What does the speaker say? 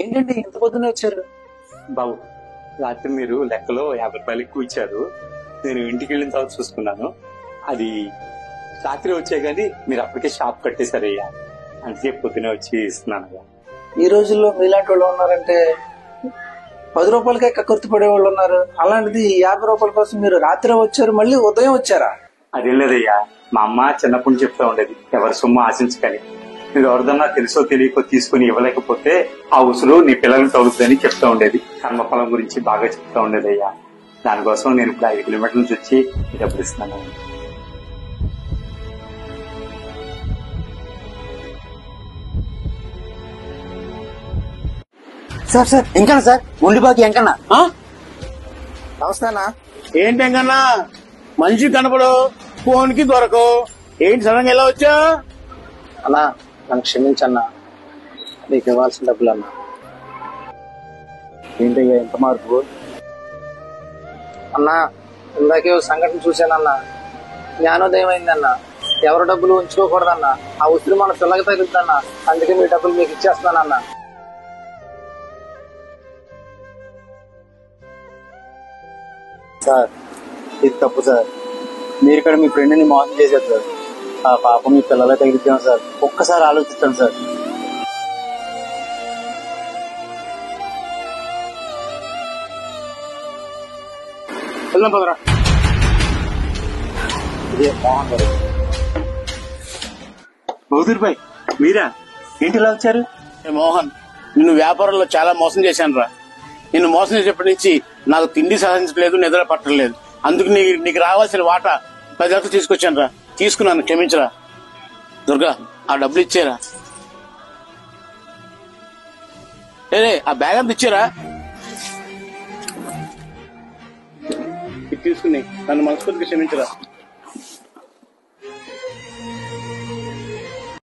ఏంటండి ఇంత పొద్దునే వచ్చారు? బాబు, రాత్రి మీరు లెక్కలో 50 రూపాయలు ఎక్కువ ఇచ్చారు. నేను ఇంటికి వెళ్ళిన తర్వాత చూసుకున్నాను. అది రాత్రి వచ్చే కానీ మీరు అప్పటికే షాప్ కట్టేశారయ్యా. అందుకే పొద్దునే వచ్చి ఇస్తున్నానయ్యా. ఈ రోజుల్లో మీలాంటి వాళ్ళు ఉన్నారంటే 10 రూపాయలకే కక్కుర్తి పడే వాళ్ళు ఉన్నారు. అలాంటిది 50 రూపాయల కోసం మీరు రాత్రి వచ్చారు, మళ్ళీ ఉదయం వచ్చారా? అదేం లేదయ్యా, మా అమ్మ చిన్నప్పుడు చెప్తా ఉండేది, ఎవరి సొమ్ము ఆశించకని. మీరు ఎవరిదన్నా తెలుసో తెలియకో తీసుకుని ఇవ్వలేకపోతే ఆ ఉసులు నీ పిల్లలకు తగులుతుందని చెప్తా ఉండేది. కర్మఫలం గురించి బాగా చెప్తా ఉండేది అయ్యా. దానికోసం నేను ఇప్పుడు 5 కిలోమీటర్ల నుంచి వచ్చి డబ్బులు ఇస్తున్నాను. సార్ సార్ ఎంకన్నా సార్, ఒండిబాకి ఎంకన్నా. నమస్తేనా. ఏంటి ఎంకన్నా, మనిషి కనపడు, ఫోన్ కి దొరకవు, ఏంటి సడన్గా ఎలా వచ్చా? అన్నా నన్ను క్షమించన్నా, నీకు ఇవ్వాల్సిన డబ్బులు అన్నా. ఏంటయ్యా ఎంత మార్పు? అన్నా ఇందాకే సంఘటన చూశానన్నా, జ్ఞానోదయం అయిందన్నా. ఎవరి డబ్బులు ఉంచుకోకూడదన్నా, ఆ ఉసిరి మన పిల్లకి తగులుద్దన్నా. అందుకే మీ డబ్బులు మీకు ఇచ్చేస్తానన్నా. సార్ ఇది తప్పు సార్. మీరు ఇక్కడ మీ ఫ్రెండ్ ని మోసం చేశారు సార్. ఆ పాపం మీ పిల్లలే తగిలిద్దాం సార్. ఒక్కసారి ఆలోచించండి సార్. వెళ్దాం పదరా. ఇదే మోహన్ గారు. బౌదూర్ భాయ్, మీరా? ఏంటి ఇలా వచ్చారు? మోహన్, నిన్ను వ్యాపారంలో చాలా మోసం చేశాను రా. నిన్ను మోసం చేసేప్పటి నుంచి నాకు తిండి సాధించలేదు, నిద్ర పట్టలేదు. అందుకు నీకు రావాల్సిన వాటా 10 లక్షలు తీసుకొచ్చాను రా. తీసుకున్నాను, క్షమించరా. దుర్గా, ఆ డబ్బులు ఇచ్చారా? ఆ బ్యాగ్ అంతా ఇచ్చారా? తీసుకుని నన్ను మనస్ఫూర్తిగా క్షమించరా.